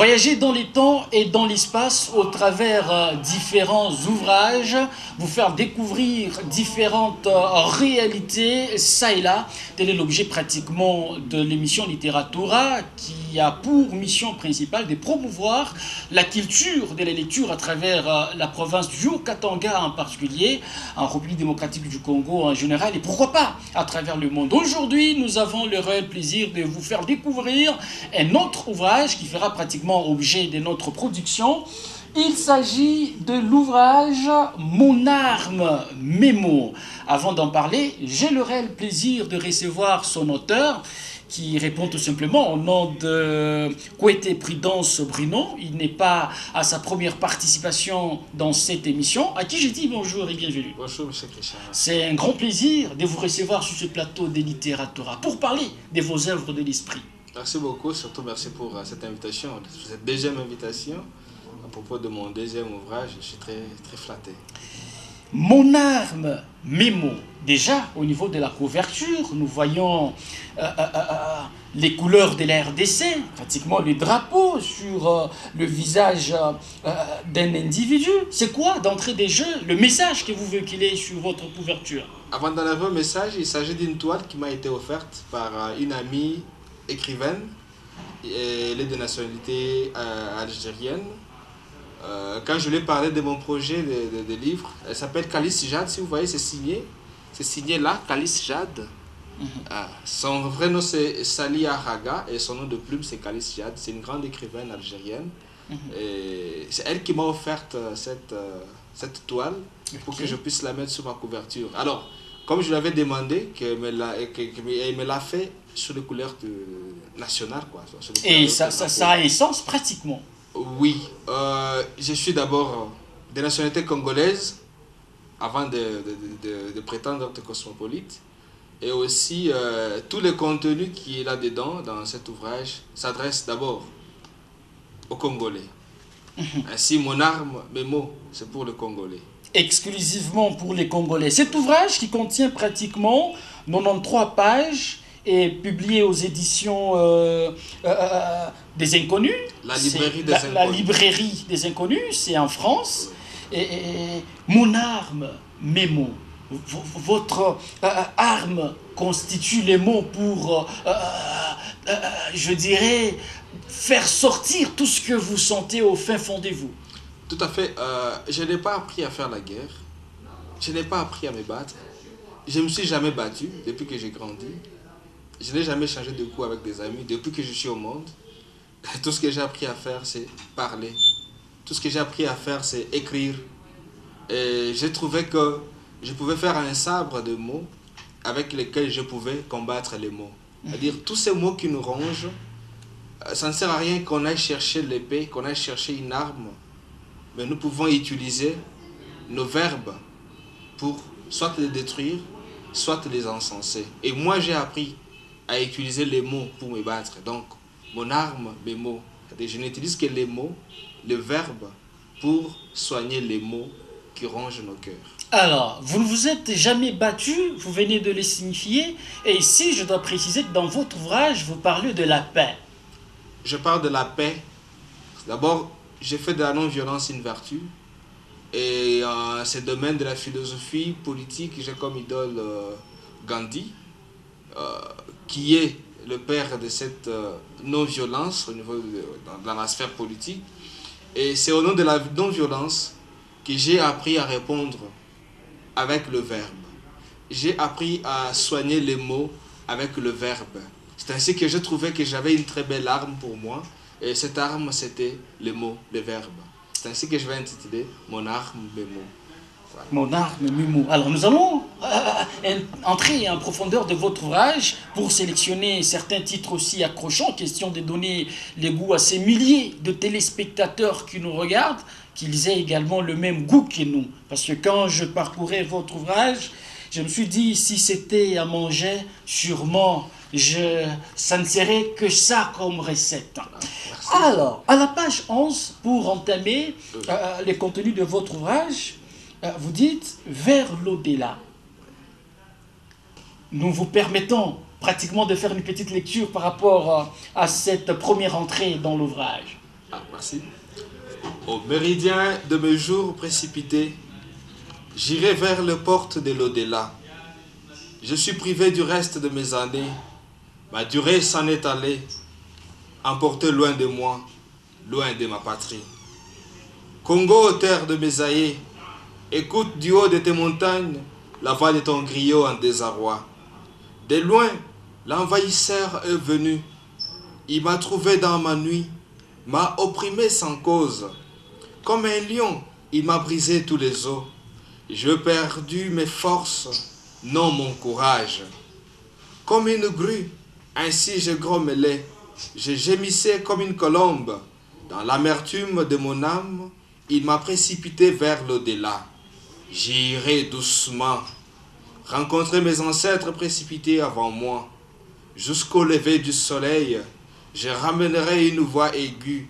Voyager dans les temps et dans l'espace au travers différents ouvrages, vous faire découvrir différentes réalités, ça et là. Tel est l'objet pratiquement de l'émission Literatura qui a pour mission principale de promouvoir la culture de la lecture à travers la province du Haut-Katanga en particulier, en République démocratique du Congo en général et pourquoi pas à travers le monde. Aujourd'hui, nous avons le réel plaisir de vous faire découvrir un autre ouvrage qui fera pratiquement objet de notre production. Il s'agit de l'ouvrage Mon arme Mémo. Avant d'en parler, j'ai le réel plaisir de recevoir son auteur qui répond tout simplement au nom de Kouete Prudence Bruno. Il n'est pas à sa première participation dans cette émission, à qui je dis bonjour et bienvenue. Bonjour, M. Christian. C'est un grand plaisir de vous recevoir sur ce plateau de Literatura pour parler de vos œuvres de l'esprit. Merci beaucoup, surtout merci pour cette invitation, cette deuxième invitation. À propos de mon deuxième ouvrage, je suis très, très flatté. Mon arme Mémo. Déjà, au niveau de la couverture, nous voyons les couleurs de la RDC, pratiquement le drapeau sur le visage d'un individu. C'est quoi, d'entrée des jeux, le message que vous véhiculez sur votre couverture? Avant d'enlever le message, il s'agit d'une toile qui m'a été offerte par une amie écrivaine. Elle est de nationalité algérienne. Quand je lui ai parlé de mon projet de livre, elle s'appelle Calice Jade, si vous voyez, c'est signé là, Calice Jade. Son vrai nom c'est Salia Raga et son nom de plume c'est Calice Jade. C'est une grande écrivaine algérienne. Et c'est elle qui m'a offert cette toile pour que je puisse la mettre sur ma couverture. Alors, comme je lui avais demandé, elle me l'a fait sur les couleurs nationales. Quoi, et ça a un sens pratiquement. Oui, je suis d'abord de nationalité congolaise avant de prétendre être cosmopolite. Et aussi, tout le contenu qui est là-dedans, dans cet ouvrage, s'adresse d'abord aux Congolais. Ainsi, mon arme, mes mots, c'est pour le Congolais. Exclusivement pour les Congolais. Cet ouvrage qui contient pratiquement 93 pages est publié aux éditions des Inconnus. La librairie des Inconnus. La librairie des Inconnus, c'est en France. Et mon arme, mes mots. Votre arme constitue les mots pour, je dirais, faire sortir tout ce que vous sentez au fin fond de vous. Tout à fait. Je n'ai pas appris à faire la guerre. Je n'ai pas appris à me battre. Je ne me suis jamais battu depuis que j'ai grandi. Je n'ai jamais changé de coup avec des amis depuis que je suis au monde. Tout ce que j'ai appris à faire, c'est parler. Tout ce que j'ai appris à faire, c'est écrire. Et j'ai trouvé que je pouvais faire un sabre de mots avec lesquels je pouvais combattre les mots. C'est-à-dire, tous ces mots qui nous rongent, ça ne sert à rien qu'on aille chercher l'épée, qu'on aille chercher une arme. Mais nous pouvons utiliser nos verbes pour soit les détruire, soit les encenser. Et moi, j'ai appris à utiliser les mots pour me battre. Donc, mon arme, mes mots. Je n'utilise que les mots, le verbe, pour soigner les mots qui rongent nos cœurs. Alors, vous ne vous êtes jamais battu, vous venez de le signifier. Et ici, je dois préciser que dans votre ouvrage, vous parlez de la paix. Je parle de la paix. D'abord, j'ai fait de la non-violence une vertu. Et dans ce domaine de la philosophie politique, j'ai comme idole Gandhi, qui est le père de cette non-violence au niveau dans la sphère politique. Et c'est au nom de la non-violence que j'ai appris à répondre avec le verbe. J'ai appris à soigner les mots avec le verbe. C'est ainsi que je trouvais que j'avais une très belle arme pour moi. Et cette arme, c'était les mots, le verbe. C'est ainsi que je vais intituler Mon arme, mes mots. Voilà. Mon arme, mes mots. Alors nous allons entrer en profondeur de votre ouvrage pour sélectionner certains titres aussi accrochants, question de donner les goûts à ces milliers de téléspectateurs qui nous regardent, qu'ils aient également le même goût que nous. Parce que quand je parcourais votre ouvrage, je me suis dit, si c'était à manger, sûrement, ça ne serait que ça comme recette. Merci. Alors, à la page 11, pour entamer les contenus de votre ouvrage, vous dites « Vers l'au-delà ». Nous vous permettons pratiquement de faire une petite lecture par rapport à cette première entrée dans l'ouvrage. Ah, merci. Au méridien de mes jours précipités, j'irai vers les portes de l'au-delà. Je suis privé du reste de mes années. Ma durée s'en est allée, emportée loin de moi, loin de ma patrie. Congo, terre de mes aïeux, écoute du haut de tes montagnes la voix de ton griot en désarroi. De loin, l'envahisseur est venu. Il m'a trouvé dans ma nuit, m'a opprimé sans cause. Comme un lion, il m'a brisé tous les os. Je perdu mes forces, non mon courage. Comme une grue, ainsi je grommelais. Je gémissais comme une colombe. Dans l'amertume de mon âme, il m'a précipité vers l'au-delà. J'irai doucement, rencontrer mes ancêtres précipités avant moi. Jusqu'au lever du soleil, je ramènerai une voix aiguë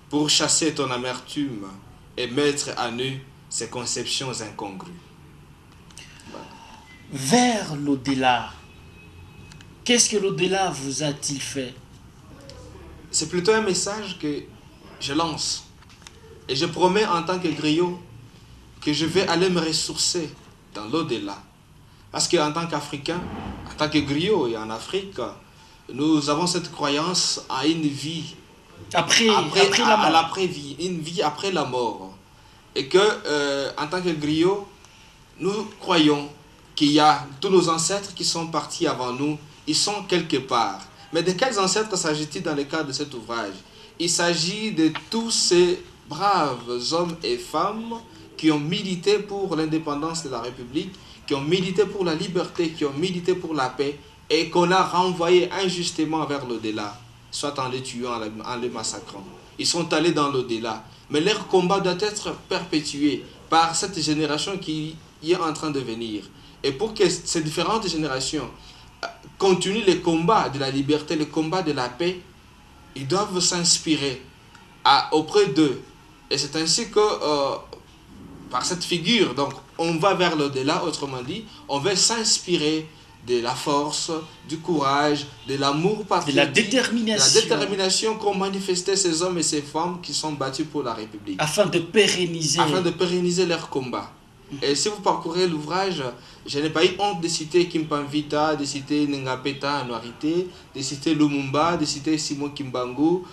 pour chasser ton amertume et mettre à nu ces conceptions incongrues. Vers l'au-delà. Qu'est-ce que l'au-delà vous a-t-il fait? C'est plutôt un message que je lance. Et je promets en tant que griot que je vais aller me ressourcer dans l'au-delà. Parce qu'en tant qu'Africain, en tant que griot et en Afrique, nous avons cette croyance à une vie Après la mort. à l'après-vie, une vie après la mort. Et que, en tant que griot, nous croyons qu'il y a tous nos ancêtres qui sont partis avant nous, ils sont quelque part. Mais de quels ancêtres s'agit-il dans le cadre de cet ouvrage? Il s'agit de tous ces braves hommes et femmes qui ont milité pour l'indépendance de la République, qui ont milité pour la liberté, qui ont milité pour la paix, et qu'on a renvoyés injustement vers l'au-delà, soit en les tuant, en les massacrant. Ils sont allés dans l'au-delà. Mais leur combat doit être perpétué par cette génération qui est en train de venir. Et pour que ces différentes générations continuent les combats de la liberté, les combats de la paix, ils doivent s'inspirer auprès d'eux. Et c'est ainsi que, par cette figure, donc, on va vers l'au-delà, autrement dit, on veut s'inspirer de la force, du courage, de l'amour patriotique, de la détermination qu'ont manifesté ces hommes et ces femmes qui sont battus pour la République. Afin de pérenniser leur combat. Et si vous parcourez l'ouvrage, je n'ai pas eu honte de citer Kimpanvita, de citer Ngapeta Anuarité, de citer Lumumba, de citer Simon Kimbangu,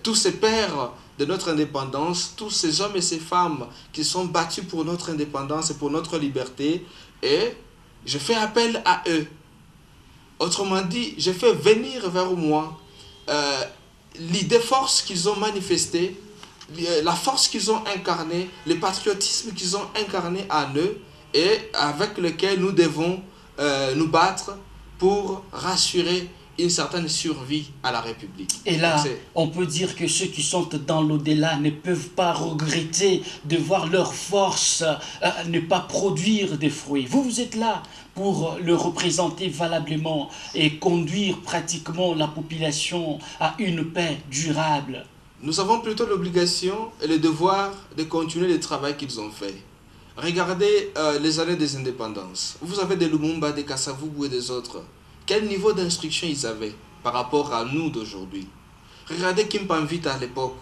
tous ces pères de notre indépendance, tous ces hommes et ces femmes qui sont battus pour notre indépendance et pour notre liberté, et je fais appel à eux. Autrement dit, je fais venir vers moi l'idée force qu'ils ont manifestée, la force qu'ils ont incarnée, le patriotisme qu'ils ont incarné en eux et avec lequel nous devons nous battre pour rassurer une certaine survie à la République. Et là, on peut dire que ceux qui sont dans l'au-delà ne peuvent pas regretter de voir leur force ne pas produire des fruits. Vous êtes là pour le représenter valablement et conduire pratiquement la population à une paix durable. Nous avons plutôt l'obligation et le devoir de continuer le travail qu'ils ont fait. Regardez les années des indépendances. Vous avez des Lumumba, des Kasavubu et des autres. Quel niveau d'instruction ils avaient par rapport à nous d'aujourd'hui? Regardez Kimpanvita à l'époque.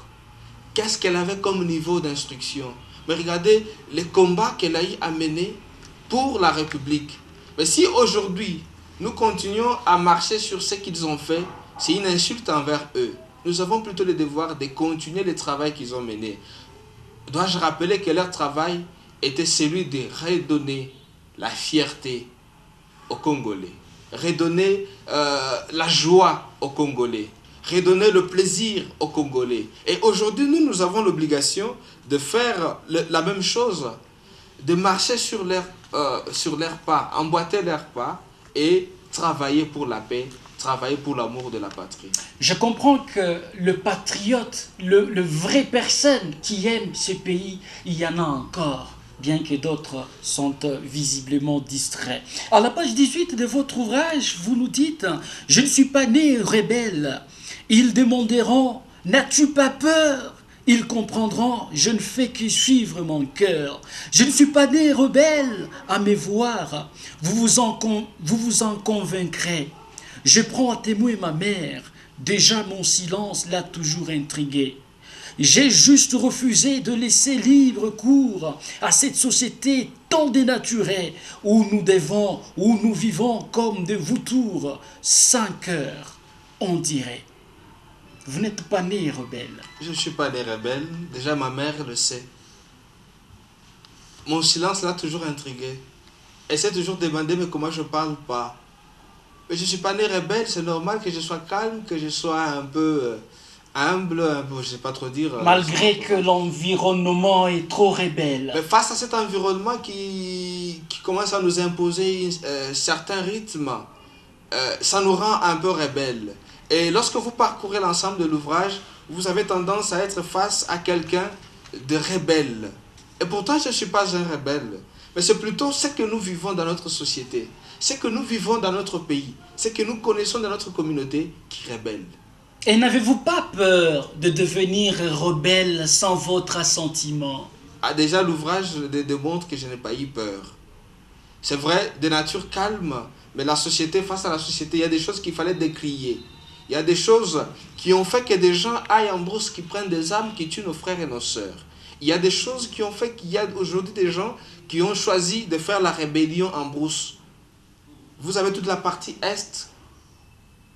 Qu'est-ce qu'elle avait comme niveau d'instruction? Mais regardez les combats qu'elle a eu à mener pour la République. Mais si aujourd'hui, nous continuons à marcher sur ce qu'ils ont fait, c'est une insulte envers eux. Nous avons plutôt le devoir de continuer le travail qu'ils ont mené. Dois-je rappeler que leur travail était celui de redonner la fierté aux Congolais, redonner la joie aux Congolais, redonner le plaisir aux Congolais. Et aujourd'hui, nous avons l'obligation de faire la même chose, de marcher sur leurs pas, emboîter leurs pas et travailler pour la paix, travailler pour l'amour de la patrie. Je comprends que le patriote, le vrai personne qui aime ce pays, il y en a encore, bien que d'autres sont visiblement distraits. À la page 18 de votre ouvrage, vous nous dites « Je ne suis pas né rebelle. Ils demanderont « N'as-tu pas peur ?» Ils comprendront, je ne fais que suivre mon cœur. Je ne suis pas né rebelle à me voir. Vous vous en convaincrez. Je prends à témoin ma mère. Déjà mon silence l'a toujours intriguée. J'ai juste refusé de laisser libre cours à cette société tant dénaturée où nous vivons comme des vautours, sans cœur, on dirait. Vous n'êtes pas né rebelle. Je ne suis pas des rebelles. Déjà, ma mère le sait. Mon silence l'a toujours intrigué. Elle s'est toujours demandé mais comment je parle pas. Mais je ne suis pas né rebelle, c'est normal que je sois calme, que je sois un peu humble, un peu, je sais pas trop dire. Malgré que l'environnement est trop rebelle. Mais face à cet environnement qui commence à nous imposer certains rythmes, ça nous rend un peu rebelles. Et lorsque vous parcourez l'ensemble de l'ouvrage, vous avez tendance à être face à quelqu'un de rebelle. Et pourtant, je ne suis pas un rebelle. Mais c'est plutôt ce que nous vivons dans notre société, ce que nous vivons dans notre pays, ce que nous connaissons dans notre communauté qui rebelle. Et n'avez-vous pas peur de devenir rebelle sans votre assentiment? Ah, déjà, l'ouvrage démontre que je n'ai pas eu peur. C'est vrai, de nature calme, mais la société, face à la société, il y a des choses qu'il fallait décrier. Il y a des choses qui ont fait que des gens aillent en brousse, qui prennent des armes, qui tuent nos frères et nos sœurs. Il y a des choses qui ont fait qu'il y a aujourd'hui des gens qui ont choisi de faire la rébellion en brousse. Vous avez toute la partie est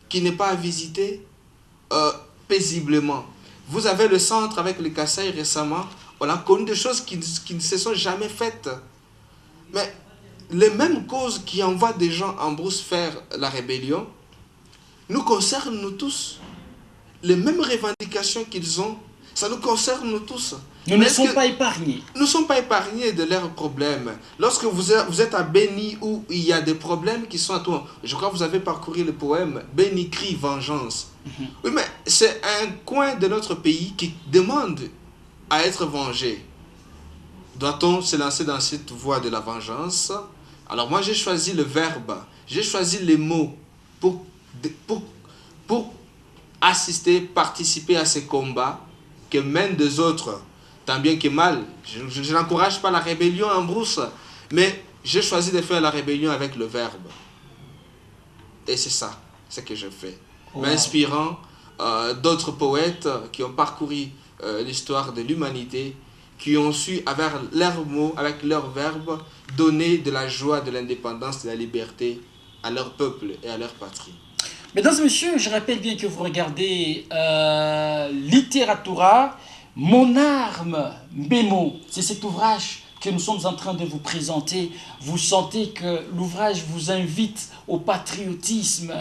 qui n'est pas à visiter paisiblement. Vous avez le centre avec le Kassai récemment. On a connu des choses qui ne se sont jamais faites. Mais les mêmes causes qui envoient des gens en brousse faire la rébellion nous concernent nous tous. Les mêmes revendications qu'ils ont, ça nous concerne nous tous. Nous ne sommes pas épargnés. Nous ne sommes pas épargnés de leurs problèmes. Lorsque vous êtes à Béni où il y a des problèmes qui sont à toi, je crois que vous avez parcouru le poème Béni crie vengeance. Oui, mais c'est un coin de notre pays qui demande à être vengé. Doit-on se lancer dans cette voie de la vengeance? Alors moi j'ai choisi le verbe, j'ai choisi les mots pour assister, participer à ces combats que mènent des autres. Tant bien que mal, je n'encourage pas la rébellion en brousse, mais j'ai choisi de faire la rébellion avec le verbe. Et c'est ça, ce que je fais. Wow. M'inspirant d'autres poètes qui ont parcouru l'histoire de l'humanité, qui ont su, avec leurs mots, avec leurs verbes, donner de la joie, de l'indépendance, de la liberté à leur peuple et à leur patrie. Mesdames et messieurs, je rappelle bien que vous regardez Littératura, Mon arme, mes mots. C'est cet ouvrage que nous sommes en train de vous présenter. Vous sentez que l'ouvrage vous invite au patriotisme.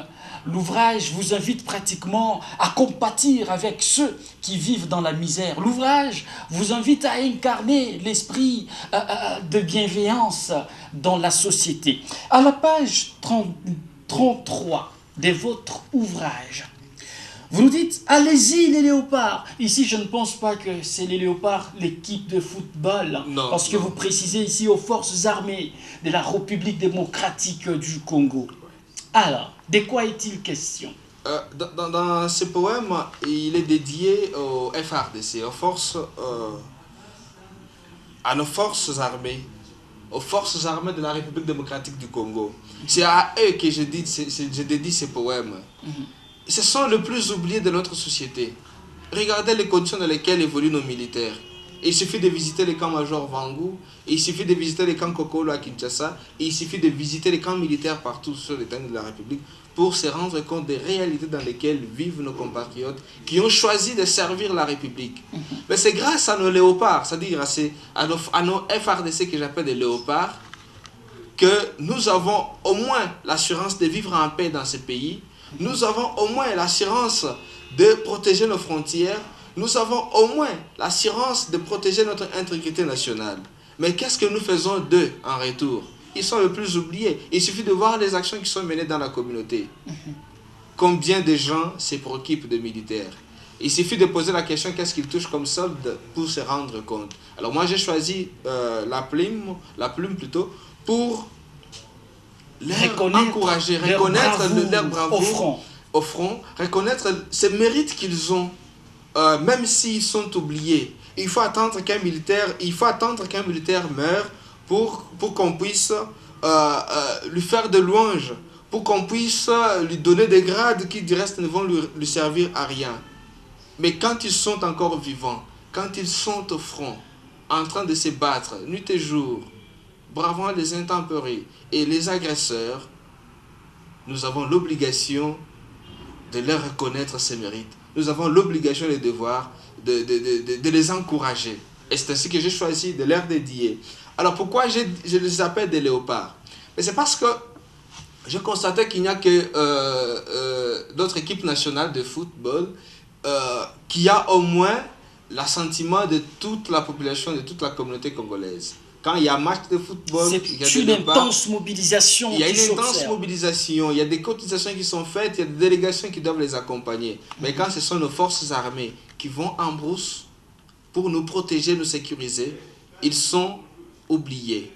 L'ouvrage vous invite pratiquement à compatir avec ceux qui vivent dans la misère. L'ouvrage vous invite à incarner l'esprit de bienveillance dans la société. À la page 33 de votre ouvrage, vous nous dites, allez-y les léopards. Ici, je ne pense pas que c'est les léopards, l'équipe de football. Non, parce que vous précisez ici aux forces armées de la République démocratique du Congo. Alors, de quoi est-il question? Dans ce poème, il est dédié au FARDC, à nos forces armées, aux forces armées de la République démocratique du Congo. C'est à eux que je dédie ce poème. Ce sont les plus oubliés de notre société. Regardez les conditions dans lesquelles évoluent nos militaires. Il suffit de visiter les camps Major Vangu, il suffit de visiter les camps Kokolo à Kinshasa, et il suffit de visiter les camps militaires partout sur l'étendue de la République pour se rendre compte des réalités dans lesquelles vivent nos compatriotes qui ont choisi de servir la République. Mais c'est grâce à nos léopards, c'est-à-dire à nos FARDC que j'appelle des léopards, que nous avons au moins l'assurance de vivre en paix dans ce pays. Nous avons au moins l'assurance de protéger nos frontières. Nous avons au moins l'assurance de protéger notre intégrité nationale. Mais qu'est-ce que nous faisons d'eux en retour? Ils sont les plus oubliés. Il suffit de voir les actions qui sont menées dans la communauté. Combien de gens se préoccupent de militaires? Il suffit de poser la question qu'est-ce qu'ils touchent comme solde pour se rendre compte. Alors moi j'ai choisi la plume plutôt, pour encourager, reconnaître leur bravoure au front, reconnaître ces mérites qu'ils ont, même s'ils sont oubliés. Il faut attendre qu'un militaire meure pour qu'on puisse lui faire des louanges, pour qu'on puisse lui donner des grades qui du reste ne vont lui servir à rien. Mais quand ils sont encore vivants, quand ils sont au front, en train de se battre nuit et jour, bravant les intempéries et les agresseurs, nous avons l'obligation de leur reconnaître ces mérites. Nous avons l'obligation et le devoir de les encourager. Et c'est ainsi que j'ai choisi de leur dédier. Alors pourquoi je les appelle des léopards? Mais c'est parce que je constatais qu'il n'y a que notre équipe nationale de football qui a au moins l'assentiment de toute la population, de toute la communauté congolaise. Quand il y a un match de football, c'est une intense mobilisation. Il y a une intense mobilisation, il y a des cotisations qui sont faites, il y a des délégations qui doivent les accompagner. Mais quand ce sont nos forces armées qui vont en brousse pour nous protéger, nous sécuriser, ils sont oubliés.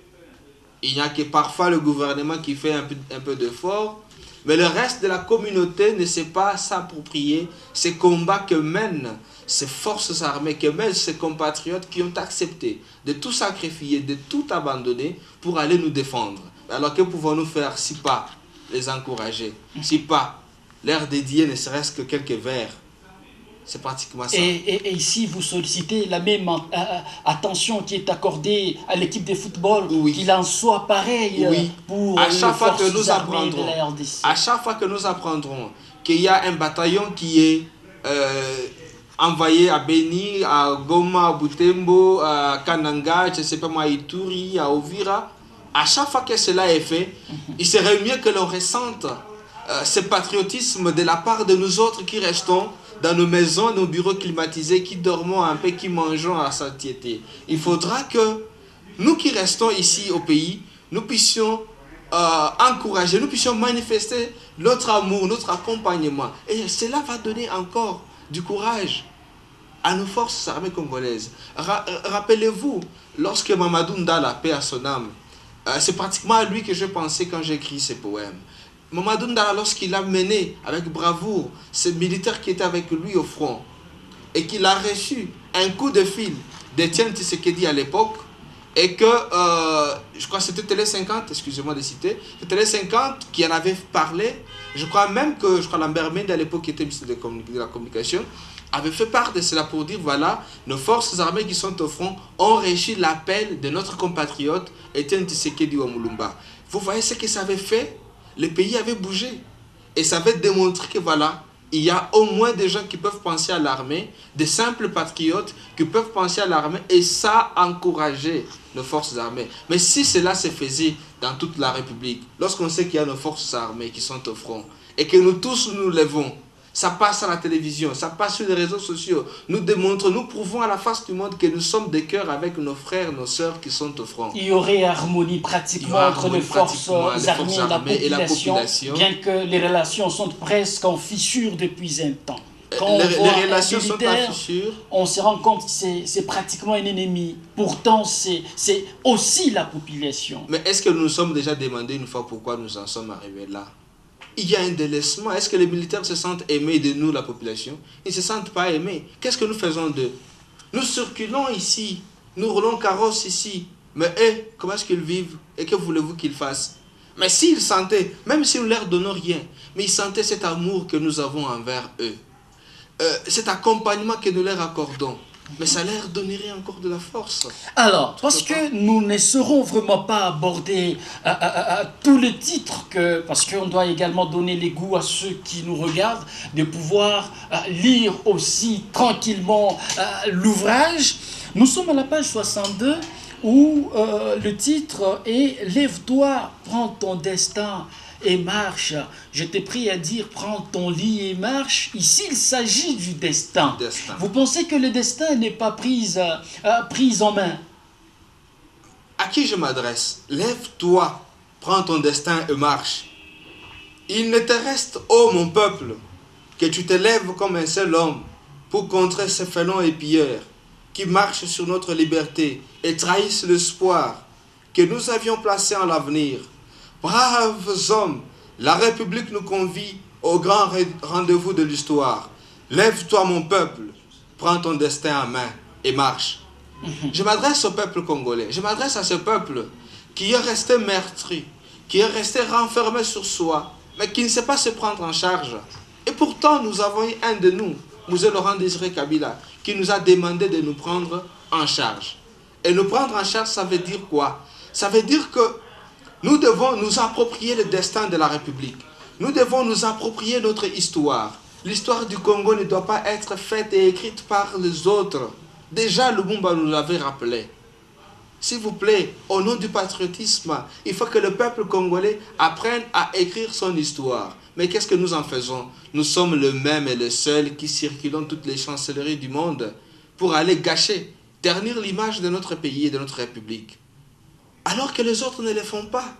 Il n'y a que parfois le gouvernement qui fait un peu d'effort, mais le reste de la communauté ne sait pas s'approprier ces combats que mènent ces forces armées, que mènent ces compatriotes qui ont accepté de tout sacrifier, de tout abandonner pour aller nous défendre. Alors que pouvons-nous faire si pas les encourager, si pas leur dédier ne serait-ce que quelques vers? C'est pratiquement ça. Et ici, vous sollicitez la même attention qui est accordée à l'équipe de football, oui, qu'il en soit pareil, oui, pour à chaque fois que nous apprendrons, à chaque fois que nous apprendrons qu'il y a un bataillon qui est envoyé à Beni, à Goma, à Butembo, à Kananga, je ne sais pas moi, à Ituri, à Ovira, à chaque fois que cela est fait, il serait mieux que l'on ressente ce patriotisme de la part de nous autres qui restons dans nos maisons, nos bureaux climatisés, qui dormons un peu, qui mangeons à satiété. Il faudra que nous qui restons ici au pays, nous puissions encourager, nous puissions manifester notre amour, notre accompagnement. Et cela va donner encore du courage à nos forces armées congolaises. Rappelez-vous, lorsque Mamadou Ndala, paix à son âme, c'est pratiquement à lui que je pensais quand j'ai écrit ces poèmes. Mamadou Ndala, lorsqu'il a mené avec bravoure ces militaires qui étaient avec lui au front et qu'il a reçu un coup de fil d'Étienne Tshisekedi à l'époque, et que, je crois que c'était Télé 50, excusez-moi de citer, c'était Télé 50 qui en avait parlé. Je crois même que Lambert Mende, à l'époque qui était ministre de la Communication, avait fait part de cela pour dire, voilà, nos forces armées qui sont au front ont reçu l'appel de notre compatriote Étienne Tshisekedi Wamulumba. Vous voyez ce que ça avait fait? Le pays avait bougé. Et ça avait démontré que voilà, il y a au moins des gens qui peuvent penser à l'armée, des simples patriotes qui peuvent penser à l'armée, et ça encourager nos forces armées. Mais si cela se faisait dans toute la République, lorsqu'on sait qu'il y a nos forces armées qui sont au front, et que nous tous nous levons, ça passe à la télévision, ça passe sur les réseaux sociaux, nous démontrons, nous prouvons à la face du monde que nous sommes de cœur avec nos frères, nos sœurs qui sont au front. Il y aurait harmonie pratiquement entre les forces armées et la population, bien que les relations sont presque en fissure depuis un temps. Quand les relations sont en fissure. On se rend compte que c'est pratiquement un ennemi. Pourtant, c'est aussi la population. Mais est-ce que nous nous sommes déjà demandé une fois pourquoi nous en sommes arrivés là? Il y a un délaissement. Est-ce que les militaires se sentent aimés de nous, la population? Ils ne se sentent pas aimés. Qu'est-ce que nous faisons d'eux? Nous circulons ici, nous roulons carrosse ici. Mais eux, comment est-ce qu'ils vivent? Et que voulez-vous qu'ils fassent? Mais s'ils sentaient, même si nous ne leur donnons rien, mais ils sentaient cet amour que nous avons envers eux, cet accompagnement que nous leur accordons, mais ça leur donnerait encore de la force. Alors, parce que nous ne saurons vraiment pas aborder tous les titres, parce qu'on doit également donner les goûts à ceux qui nous regardent, de pouvoir lire aussi tranquillement l'ouvrage. Nous sommes à la page 62 où le titre est « Lève-toi, prends ton destin et marche ». Je t'ai pris à dire « prends ton lit et marche ». Ici, il s'agit du destin. Vous pensez que le destin n'est pas pris en main? À qui je m'adresse? Lève-toi, prends ton destin et marche. Il ne te reste, ô mon peuple, que tu te lèves comme un seul homme pour contrer ces félons et pilleurs qui marchent sur notre liberté et trahissent l'espoir que nous avions placé en l'avenir. Braves hommes, la République nous convie au grand rendez-vous de l'histoire. Lève-toi mon peuple, prends ton destin en main et marche. Je m'adresse au peuple congolais, je m'adresse à ce peuple qui est resté meurtri, qui est resté renfermé sur soi, mais qui ne sait pas se prendre en charge. Et pourtant, nous avons eu un de nous, M. Laurent Désiré Kabila, qui nous a demandé de nous prendre en charge. Et nous prendre en charge, ça veut dire quoi? Ça veut dire que nous devons nous approprier le destin de la République. Nous devons nous approprier notre histoire. L'histoire du Congo ne doit pas être faite et écrite par les autres. Déjà, Lumumba nous l'avait rappelé. S'il vous plaît, au nom du patriotisme, il faut que le peuple congolais apprenne à écrire son histoire. Mais qu'est-ce que nous en faisons? Nous sommes le même et le seul qui circulons toutes les chancelleries du monde pour aller gâcher, ternir l'image de notre pays et de notre République. Alors que les autres ne le font pas.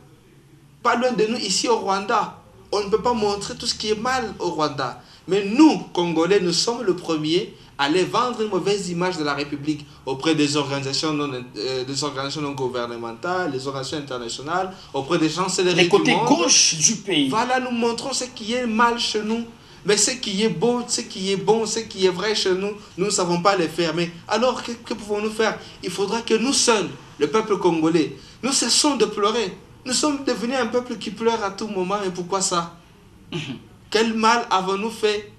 Pas loin de nous, ici au Rwanda, on ne peut pas montrer tout ce qui est mal au Rwanda. Mais nous, Congolais, nous sommes le premier à aller vendre une mauvaise image de la République auprès des organisations non gouvernementales, les organisations internationales, auprès des chancelleries Les côtés du monde. gauche du pays. Voilà, nous montrons ce qui est mal chez nous. Mais ce qui est beau, ce qui est bon, ce qui est vrai chez nous, nous ne savons pas le faire. Mais alors, que pouvons-nous faire? Il faudra que nous seuls, le peuple congolais, nous cessons de pleurer. Nous sommes devenus un peuple qui pleure à tout moment. Et pourquoi ça? Quel mal avons-nous fait?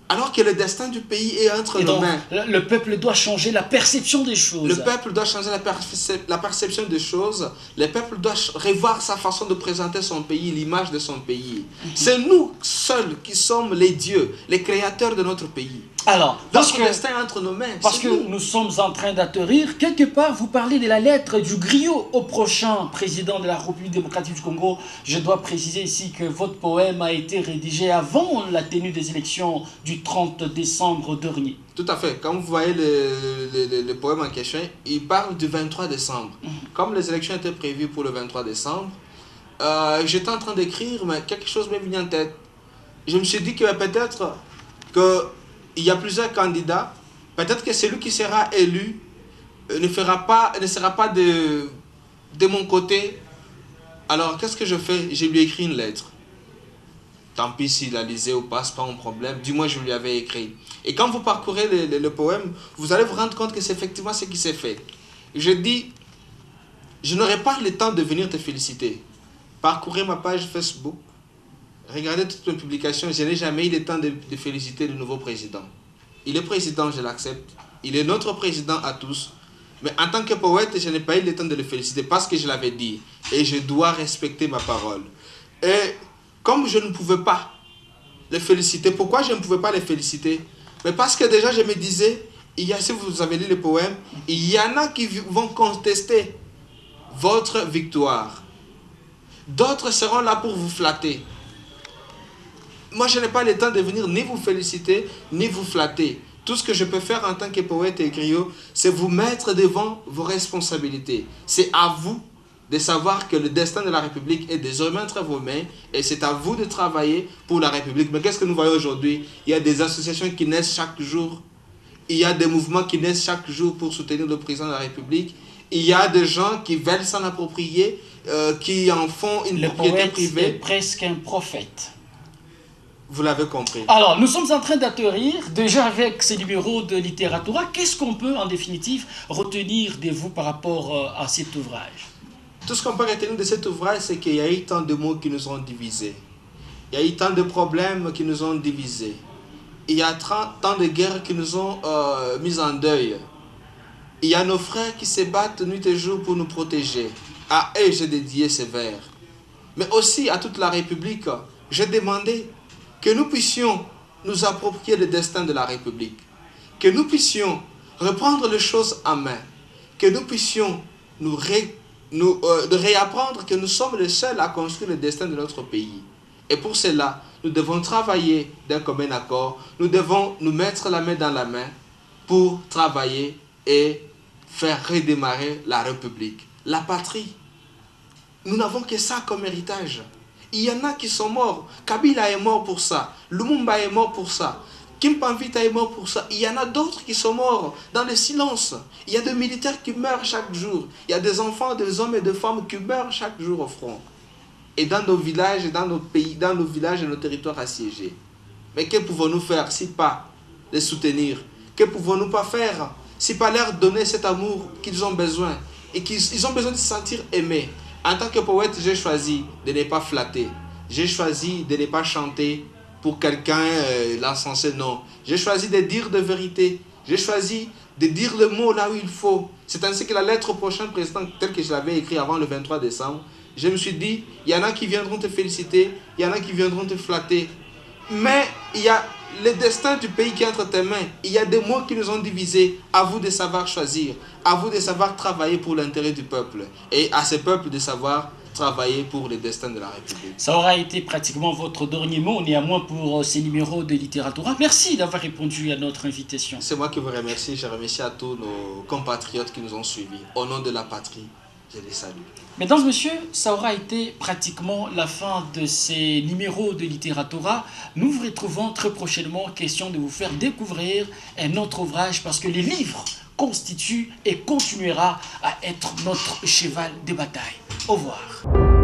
Alors que le destin du pays est entre nos mains. Le peuple doit changer la perception des choses. Le peuple doit changer la perception des choses. Le peuple doit revoir sa façon de présenter son pays, l'image de son pays. C'est nous seuls qui sommes les dieux, les créateurs de notre pays. Alors, notre destin est entre nos mains. Parce que nous sommes en train d'atterrir, quelque part, vous parlez de la lettre du griot au prochain président de la République démocratique du Congo. Je dois préciser ici que votre poème a été rédigé avant la tenue des élections du 30 décembre dernier. Tout à fait. Quand vous voyez le poème en question, il parle du 23 décembre. Comme les élections étaient prévues pour le 23 décembre, j'étais en train d'écrire, mais quelque chose m'est venu en tête. Je me suis dit que peut-être qu'il y a plusieurs candidats. Peut-être que celui qui sera élu ne sera pas de mon côté. Alors, qu'est-ce que je fais? Je lui ai écrit une lettre. Tant pis s'il la lisait ou pas, ce n'est pas mon problème. Du moins, je lui avais écrit. Et quand vous parcourez le poème, vous allez vous rendre compte que c'est effectivement ce qui s'est fait. Je dis, je n'aurai pas le temps de venir te féliciter. Parcourez ma page Facebook. Regardez toutes mes publications. Je n'ai jamais eu le temps de féliciter le nouveau président. Il est président, je l'accepte. Il est notre président à tous. Mais en tant que poète, je n'ai pas eu le temps de le féliciter parce que je l'avais dit. Et je dois respecter ma parole. Et comme je ne pouvais pas les féliciter, pourquoi je ne pouvais pas les féliciter? Mais parce que déjà je me disais, si vous avez lu le poème, il y en a qui vont contester votre victoire. D'autres seront là pour vous flatter. Moi, je n'ai pas le temps de venir ni vous féliciter, ni vous flatter. Tout ce que je peux faire en tant que poète et griot, c'est vous mettre devant vos responsabilités. C'est à vous de savoir que le destin de la République est désormais entre vos mains et c'est à vous de travailler pour la République. Mais qu'est-ce que nous voyons aujourd'hui? Il y a des associations qui naissent chaque jour. Il y a des mouvements qui naissent chaque jour pour soutenir le président de la République. Il y a des gens qui veulent s'en approprier, qui en font une propriété privée. Le poète est presque un prophète. Vous l'avez compris. Alors, nous sommes en train d'atterrir déjà avec ces numéros de Littératura. Qu'est-ce qu'on peut, en définitive, retenir de vous par rapport à cet ouvrage? Tout ce qu'on peut retenir de cet ouvrage, c'est qu'il y a eu tant de mots qui nous ont divisés. Il y a eu tant de problèmes qui nous ont divisés. Il y a tant de guerres qui nous ont mis en deuil. Il y a nos frères qui se battent nuit et jour pour nous protéger. À eux, j'ai dédié ces vers. Mais aussi à toute la République, j'ai demandé que nous puissions nous approprier le destin de la République. Que nous puissions reprendre les choses en main. Que nous puissions de réapprendre que nous sommes les seuls à construire le destin de notre pays. Et pour cela, nous devons travailler d'un commun accord. Nous devons nous mettre la main dans la main pour travailler et faire redémarrer la République, la patrie. Nous n'avons que ça comme héritage. Il y en a qui sont morts. Kabila est mort pour ça. Lumumba est mort pour ça. Kimpavita est mort pour ça. Il y en a d'autres qui sont morts dans le silence. Il y a des militaires qui meurent chaque jour. Il y a des enfants, des hommes et des femmes qui meurent chaque jour au front. Et dans nos villages, dans nos pays, dans nos villages et nos territoires assiégés. Mais que pouvons-nous faire si pas les soutenir? Que pouvons-nous pas faire si pas leur donner cet amour qu'ils ont besoin? Et qu'ils ont besoin de se sentir aimés. En tant que poète, j'ai choisi de ne pas flatter. J'ai choisi de ne pas chanter pour quelqu'un l'encensé, non. J'ai choisi de dire de vérité. J'ai choisi de dire le mot là où il faut. C'est ainsi que la lettre au prochain président, telle que je l'avais écrit avant le 23 décembre, je me suis dit, il y en a qui viendront te féliciter, il y en a qui viendront te flatter. Mais il y a le destin du pays qui est entre tes mains. Il y a des mots qui nous ont divisés. À vous de savoir choisir. À vous de savoir travailler pour l'intérêt du peuple. Et à ce peuple de savoir travailler pour le destin de la République. Ça aura été pratiquement votre dernier mot, néanmoins, pour ces numéros de Littératura. Merci d'avoir répondu à notre invitation. C'est moi qui vous remercie. Je remercie à tous nos compatriotes qui nous ont suivis. Au nom de la patrie, je les salue. Mesdames et messieurs, ça aura été pratiquement la fin de ces numéros de Littératura. Nous vous retrouvons très prochainement, question de vous faire découvrir un autre ouvrage, parce que les livres constituent et continuera à être notre cheval de bataille. Au revoir.